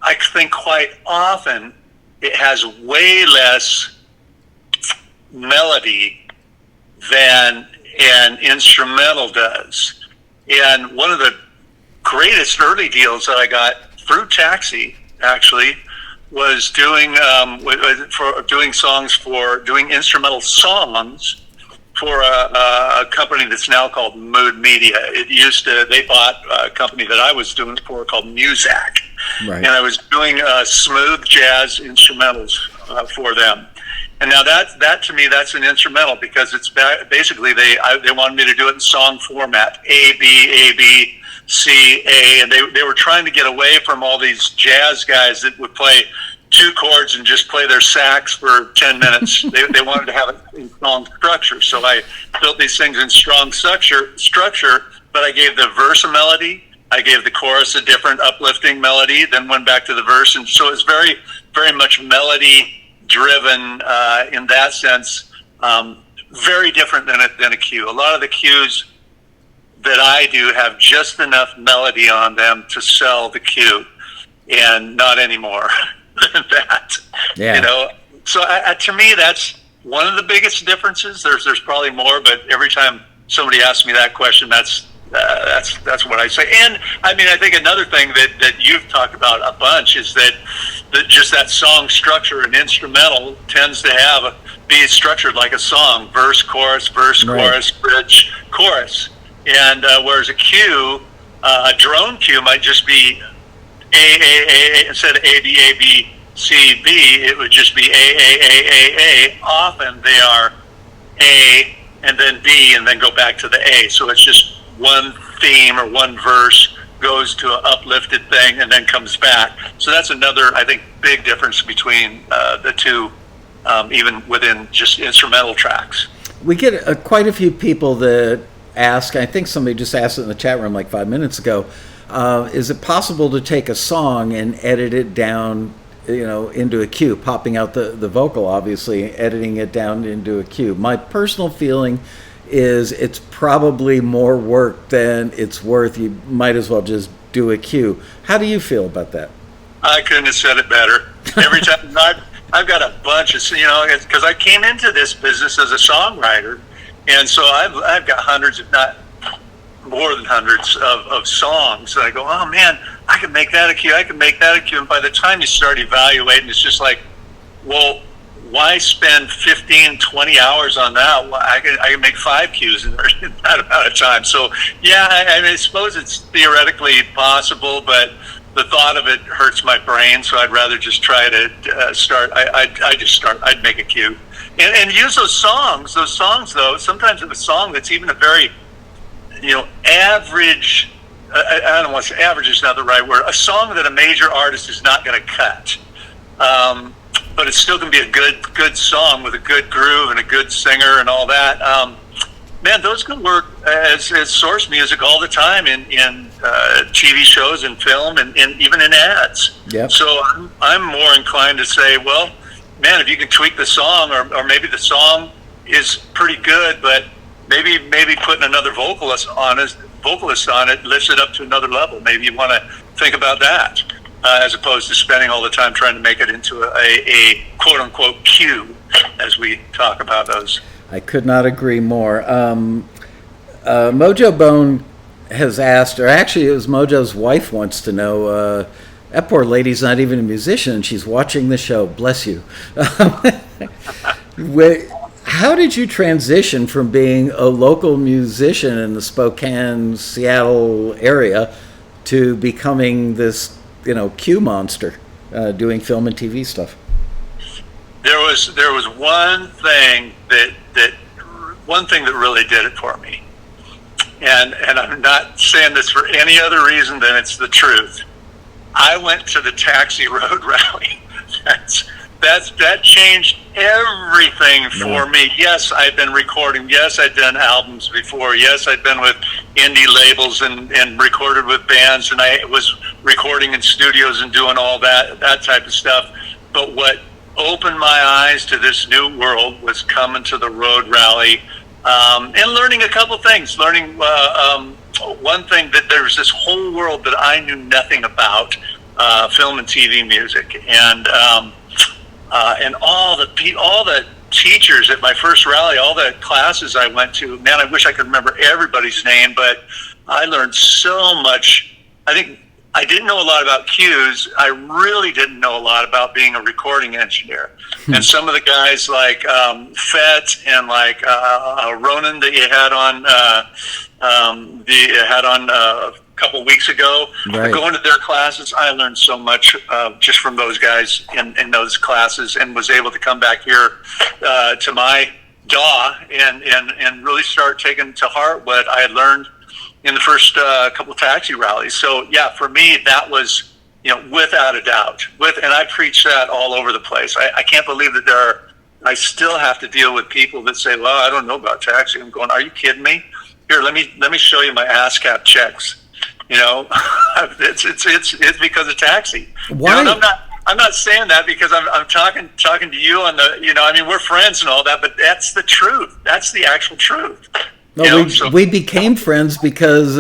S2: I think quite often it has way less melody than an instrumental does. And one of the greatest early deals that I got through TAXI, actually, was doing instrumental songs for a company that's now called Mood Media. They bought a company that I was doing for called Muzak. Right. And I was doing smooth jazz instrumentals for them. And now that to me, that's an instrumental, because it's basically they wanted me to do it in song format, A, B, C, A, and they were trying to get away from all these jazz guys that would play 2 chords and just play their sax for 10 minutes. They wanted to have it in song structure. So I built these things in strong structure, but I gave the verse a melody. I gave the chorus a different uplifting melody, then went back to the verse. And so it's very, very much melody driven in that sense. Very different than a cue. A lot of the cues that I do have just enough melody on them to sell the cue, and not anymore than that. Yeah. You know, so to me, that's one of the biggest differences. There's probably more, but every time somebody asks me that question, that's what I say. And I mean, I think another thing that you've talked about a bunch is that just that song structure and instrumental tends to be structured like a song: verse, chorus, bridge, chorus. And whereas a drone cue might just be A, instead of A, C, B, it would just be A. Often they are A and then B and then go back to the A. So it's just one theme or one verse goes to an uplifted thing and then comes back. So that's another, I think, big difference between the two, even within just instrumental tracks.
S1: We get quite a few people that ask, I think somebody just asked it in the chat room like 5 minutes ago, is it possible to take a song and edit it down, into a cue, popping out the vocal, obviously, editing it down into a cue? My personal feeling is it's probably more work than it's worth. You might as well just do a cue. How do you feel about that?
S2: I couldn't have said it better. Every time I've got a bunch of, because I came into this business as a songwriter, and so I've got hundreds, if not more than hundreds of songs. And I go, oh man, I can make that a cue. I can make that a cue. And by the time you start evaluating, it's just like, well, why spend 15, 20 hours on that? Well, I can make 5 cues in that amount of time. So yeah, I suppose it's theoretically possible, but the thought of it hurts my brain. So I'd rather just try to start. I'd make a cue. And use those songs though, sometimes if a song that's even a very, average, I don't want to say average is not the right word, a song that a major artist is not going to cut, but it's still going to be a good song with a good groove and a good singer and all that. Man, those can work as source music all the time in TV shows and film and even in ads. Yep. So I'm more inclined to say, well, man, if you can tweak the song, or maybe the song is pretty good, but maybe putting another vocalist on it lifts it up to another level. Maybe you want to think about that, as opposed to spending all the time trying to make it into a quote unquote cue, as we talk about those.
S1: I could not agree more. Mojo Bone has asked, or actually it was Mojo's wife wants to know, that poor lady's not even a musician. She's watching the show. Bless you. How did you transition from being a local musician in the Spokane, Seattle area to becoming this, Q monster, doing film and TV stuff?
S2: There was one thing that really did it for me, and I'm not saying this for any other reason than it's the truth. I went to the TAXI Road Rally. That changed everything for me. Yes, I'd been recording. Yes, I'd done albums before. Yes, I'd been with indie labels and recorded with bands, and I was recording in studios and doing all that type of stuff. But what opened my eyes to this new world was coming to the Road Rally and learning a couple things. Learning one thing, that there's this whole world that I knew nothing about. film and TV music, and all the teachers at my first rally, all the classes I went to. Man, I wish I could remember everybody's name, but I learned so much. I think I didn't know a lot about CUES. I really didn't know a lot about being a recording engineer. And some of the guys like Fett and like Ronan that you had on a couple weeks ago,
S1: right.
S2: Going to their classes, I learned so much just from those guys in those classes, and was able to come back here to my DAW and really start taking to heart what I had learned in the first couple of taxi rallies. So yeah, for me, that was, without a doubt. And I preach that all over the place. I can't believe that I still have to deal with people that say, well, I don't know about taxi. I'm going, are you kidding me? Here, let me show you my ASCAP checks. It's because of taxi.
S1: Why?
S2: And I'm not saying that because I'm talking to you on the, we're friends and all that, but that's the truth. That's the actual truth.
S1: No, we became friends because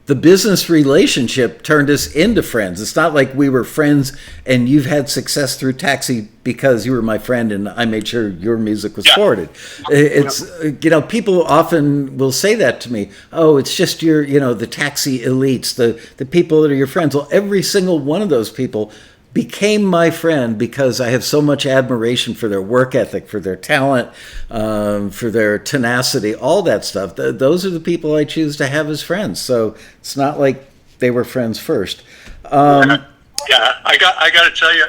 S1: the business relationship turned us into friends. It's not like we were friends and you've had success through taxi because you were my friend and I made sure your music was forwarded. It's, people often will say that to me. Oh, it's just the taxi elites, the people that are your friends. Well, every single one of those people became my friend because I have so much admiration for their work ethic, for their talent, for their tenacity, all that stuff. Those are the people I choose to have as friends. So it's not like they were friends first.
S2: I got to tell you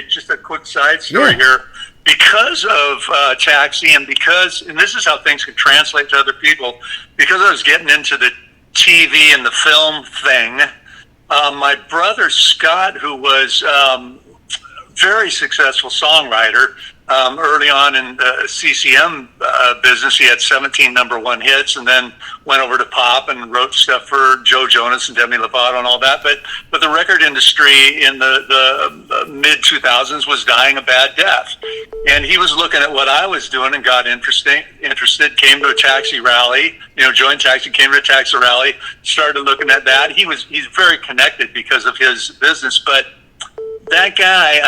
S2: just a quick side story here. Because of taxi, and this is how things can translate to other people, because I was getting into the TV and the film thing. My brother Scott, who was very successful songwriter early on in the CCM business, he had 17 #1 hits, and then went over to pop and wrote stuff for Joe Jonas and Demi Lovato and all that. But the record industry in the mid 2000s was dying a bad death, and he was looking at what I was doing and got interested. Came to a taxi rally, joined taxi, came to a taxi rally, started looking at that. He's very connected because of his business, but that guy,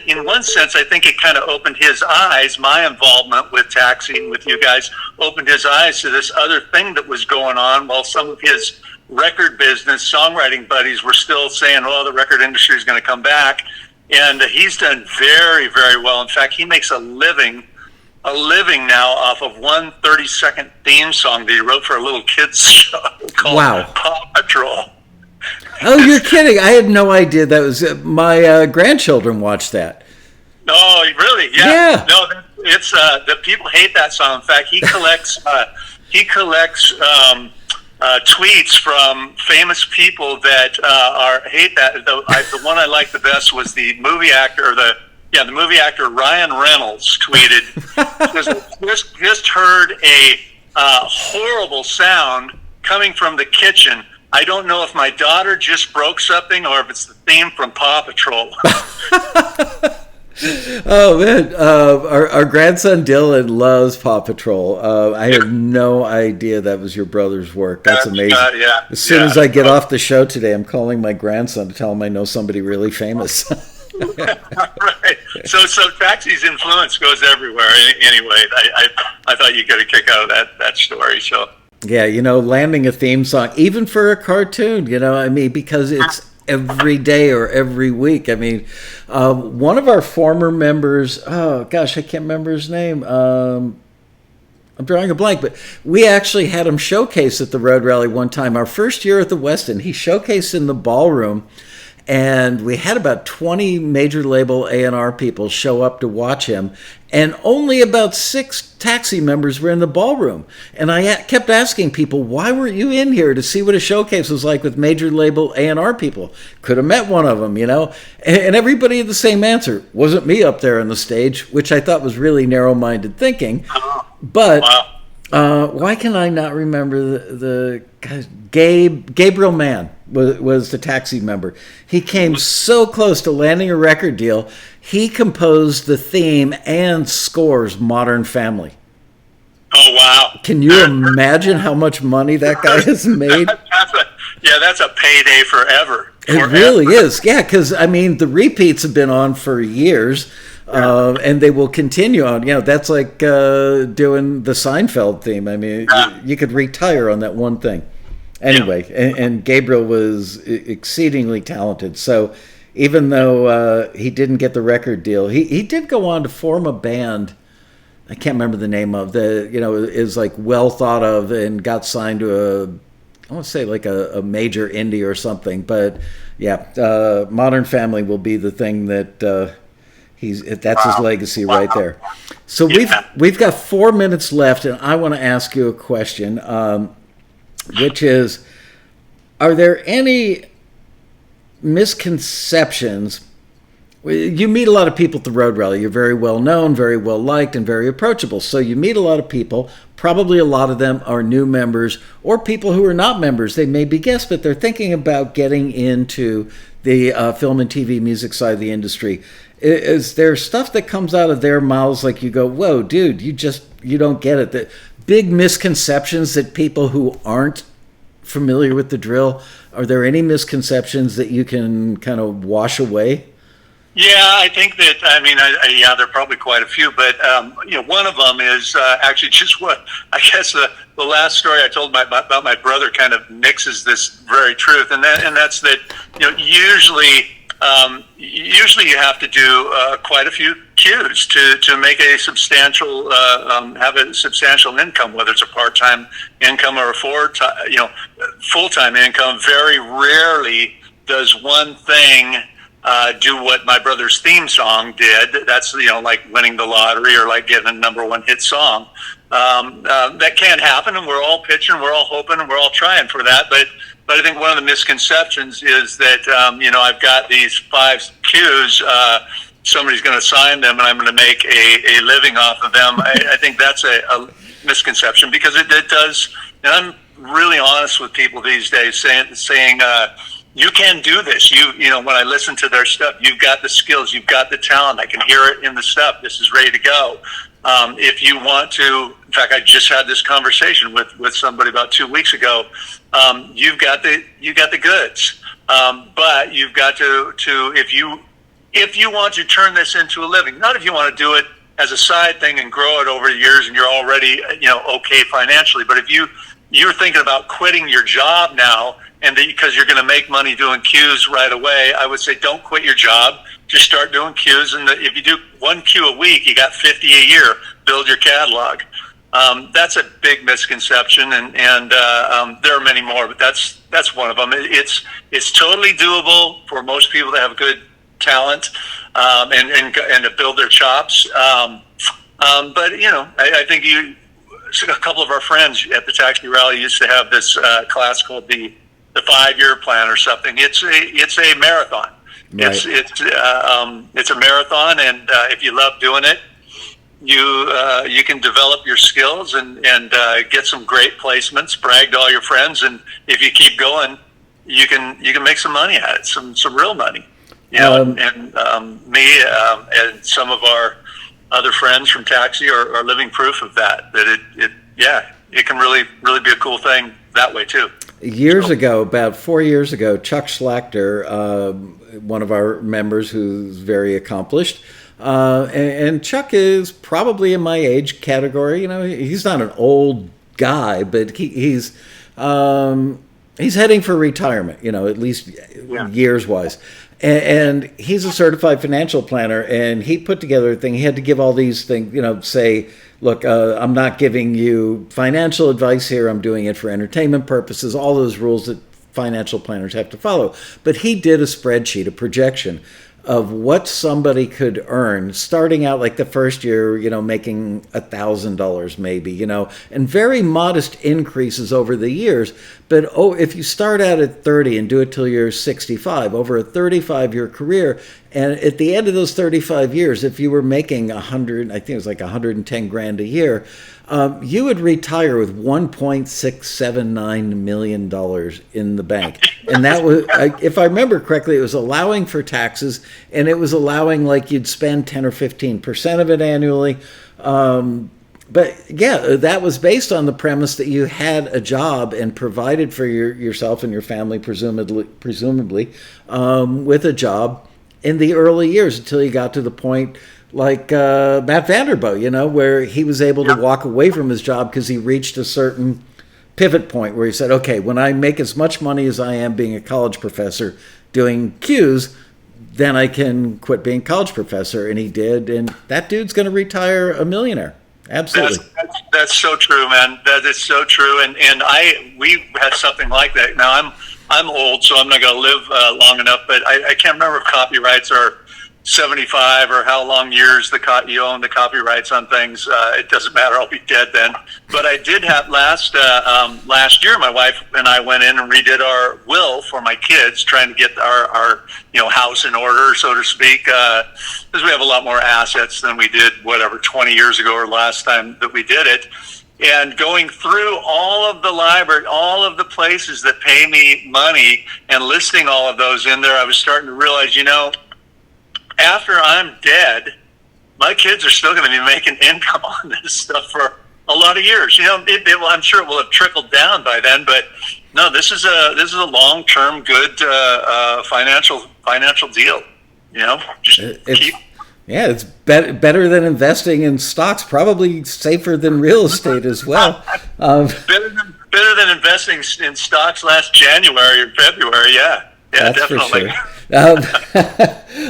S2: in one sense, I think it kind of opened his eyes. My involvement with taxi with you guys opened his eyes to this other thing that was going on, while some of his record business songwriting buddies were still saying, well, the record industry is going to come back. And he's done very, very well. In fact, he makes a living now off of one 30-second theme song that he wrote for a little kids show called Paw Patrol.
S1: Oh, you're kidding. I had no idea that was my grandchildren watched that.
S2: Oh, really? Yeah. No, it's the people hate that song. In fact, he collects tweets from famous people that hate that. The one I liked the best was the movie actor, the movie actor Ryan Reynolds tweeted, just heard a horrible sound coming from the kitchen. I don't know if my daughter just broke something or if it's the theme from Paw Patrol.
S1: Oh, man. Our grandson Dylan loves Paw Patrol. I had no idea that was your brother's work. That's amazing. As soon as I get off the show today, I'm calling my grandson to tell him I know somebody really famous.
S2: Right. So Taxi's influence goes everywhere. Anyway, I thought you got a kick out of that story. So.
S1: Yeah, landing a theme song, even for a cartoon, because it's every day or every week. One of our former members, oh gosh, I can't remember his name. I'm drawing a blank, but we actually had him showcase at the Road Rally one time. Our first year at the Westin, he showcased in the ballroom, and we had about 20 major label A&R people show up to watch him, and only about 6 taxi members were in the ballroom. And I kept asking people, why weren't you in here to see what a showcase was like with major label A&R people? Could have met one of them, And everybody had the same answer. Wasn't me up there on the stage, which I thought was really narrow-minded thinking. But why can I not remember the guy? Gabriel Mann was the taxi member. He came so close to landing a record deal. He composed the theme and scores Modern Family.
S2: Oh, wow.
S1: Can you imagine how much money that guy has made?
S2: That's a payday forever.
S1: It really is. Yeah, because, I mean, the repeats have been on for years, and they will continue on. You know, that's like doing the Seinfeld theme. I mean, you could retire on that one thing. Anyway, and Gabriel was exceedingly talented. So even though he didn't get the record deal, he did go on to form a band. I can't remember the name of is like well thought of and got signed to I want to say like a major indie or something. But yeah, Modern Family will be the thing that that's his legacy right there. So we've got 4 minutes left, and I want to ask you a question, which is, are there any misconceptions? You meet a lot of people at the Road Rally. You're very well known, very well liked, and very approachable. So you meet a lot of people. Probably a lot of them are new members or people who are not members. They may be guests, but they're thinking about getting into the film and TV music side of the industry. Is there stuff that comes out of their mouths like you go, whoa, dude, you don't get it? The big misconceptions that people who aren't familiar with the drill, are there any misconceptions that you can kind of wash away?
S2: Yeah, I think that, there are probably quite a few, but, one of them is actually just what, I guess the last story I told about my brother kind of mixes this very truth, and that's that, usually you have to do quite a few cues to make a substantial, have a substantial income, whether it's a part-time income or a full-time income. Very rarely does one thing do what my brother's theme song did. That's, like winning the lottery or like getting a #1 hit song. That can't happen, and we're all pitching, we're all hoping, and we're all trying for that. But I think one of the misconceptions is that, I've got these 5 cues, somebody's going to sign them and I'm going to make a living off of them. I think that's a misconception, because it does, and I'm really honest with people these days saying you can do this. When I listen to their stuff, you've got the skills, you've got the talent. I can hear it in the stuff. This is ready to go. If you want to, in fact, I just had this conversation with somebody about 2 weeks ago. You've got the goods, but you've got to if you want to turn this into a living, not if you want to do it as a side thing and grow it over the years and you're already okay financially, but if you're thinking about quitting your job now, and because you're going to make money doing cues right away, I would say don't quit your job. Just start doing cues, and if you do 1 cue a week, you got 50 a year. Build your catalog. That's a big misconception, and there are many more, but that's one of them. It's totally doable for most people to have good talent and to build their chops. But I think a couple of our friends at the Taxi Rally used to have this class called the 5-year plan or something. It's a marathon. Right. It's a marathon, and if you love doing it, you can develop your skills and get some great placements, brag to all your friends, and if you keep going, you can make some money at it, some real money. Me and some of our other friends from Taxi are living proof of that it can really be a cool thing that way too.
S1: About 4 years ago, Chuck Schlachter, one of our members who's very accomplished, and Chuck is probably in my age category. He's not an old guy, but he's heading for retirement, at least years-wise. And he's a certified financial planner, and he put together a thing. He had to give all these things, say, look, I'm not giving you financial advice here. I'm doing it for entertainment purposes, all those rules that financial planners have to follow. But he did a spreadsheet, a projection of what somebody could earn starting out like the first year, making $1,000 maybe, and very modest increases over the years. But if you start out at 30 and do it till you're 65, over a 35-year career, and at the end of those 35 years, if you were making 100, I think it was like 110 grand a year, you would retire with $1.679 million in the bank. And that was, if I remember correctly, it was allowing for taxes, and it was allowing like you'd spend 10 or 15% of it annually. But yeah, that was based on the premise that you had a job and provided for yourself and your family, presumably with a job in the early years until you got to the point like Matt Vanderboot, where he was able to walk away from his job because he reached a certain pivot point where he said, okay, when I make as much money as I am being a college professor doing CUES, then I can quit being a college professor. And he did. And that dude's going to retire a millionaire. Absolutely.
S2: That's so true, man. That is so true. And we had something like that. Now I'm old, so I'm not going to live long enough, but I can't remember if copyrights are 75 or how long years you own the copyrights on things. It doesn't matter. I'll be dead then. But I did have last year, my wife and I went in and redid our will for my kids, trying to get our house in order, so to speak, because we have a lot more assets than we did 20 years ago or last time that we did it. And going through all of the library, all of the places that pay me money, and listing all of those in there, I was starting to realize, after I'm dead, my kids are still going to be making income on this stuff for a lot of years. I'm sure it will have trickled down by then, but no, this is a long-term good financial deal.
S1: It's better than investing in stocks. Probably safer than real estate as well.
S2: Better than investing in stocks last January or February. Yeah,
S1: that's
S2: definitely.
S1: For sure.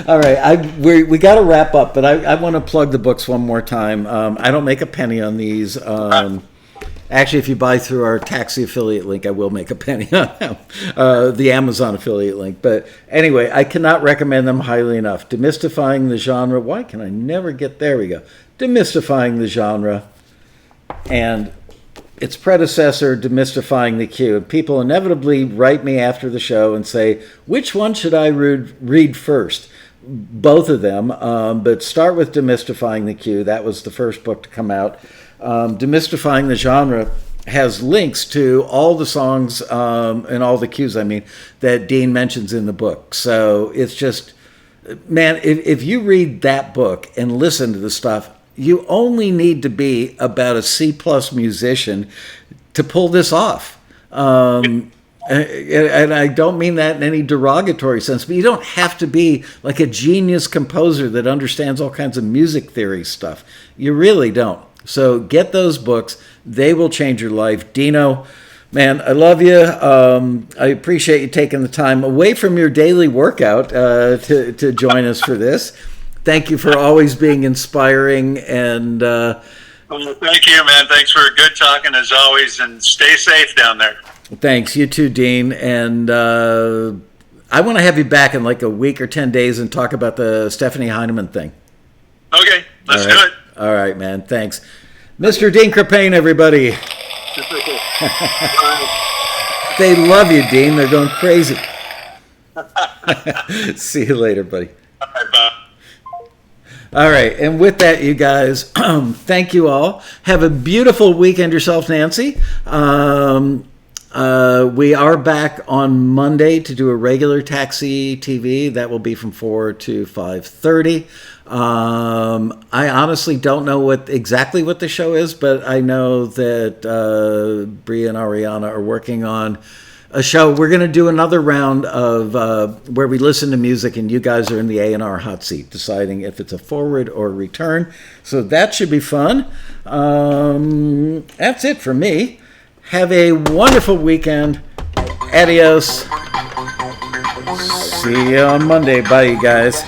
S1: All right, we got to wrap up, but I want to plug the books one more time. I don't make a penny on these. Actually, if you buy through our TAXI affiliate link, I will make a penny on them, the Amazon affiliate link. But anyway, I cannot recommend them highly enough. Demystifying the Genre. Why can I never get... There we go. Demystifying the Genre. And its predecessor, Demystifying the Cue. And people inevitably write me after the show and say, which one should I read first? Both of them, but start with Demystifying the Cue. That was the first book to come out. Demystifying the Genre has links to all the songs and all the cues, that Dean mentions in the book. So it's just, man, if you read that book and listen to the stuff, you only need to be about a C+ musician to pull this off. And I don't mean that in any derogatory sense, but you don't have to be like a genius composer that understands all kinds of music theory stuff. You really don't. So get those books. They will change your life. Dino, man, I love you. I appreciate you taking the time away from your daily workout to join us for this. Thank you for always being inspiring. And
S2: well, thank you, man. Thanks for good talking as always, and stay safe down there.
S1: Thanks. You too, Dean. And I want to have you back in like a week or 10 days and talk about the Stephanie Heineman thing.
S2: Okay, let's do it.
S1: All right, man. Thanks. Mr. Dean Krippaehne, everybody. They love you, Dean. They're going crazy. See you later, buddy.
S2: All right, bye.
S1: All right, and with that, you guys, thank you all. Have a beautiful weekend yourself, Nancy. We are back on Monday to do a regular Taxi TV. That will be from 4 to 5:30. I honestly don't know exactly what the show is, but I know that Bria and Ariana are working on a show. We're going to do another round of where we listen to music, and you guys are in the A&R hot seat, deciding if it's a forward or a return. So that should be fun. That's it for me. Have a wonderful weekend. Adios. See you on Monday. Bye, you guys.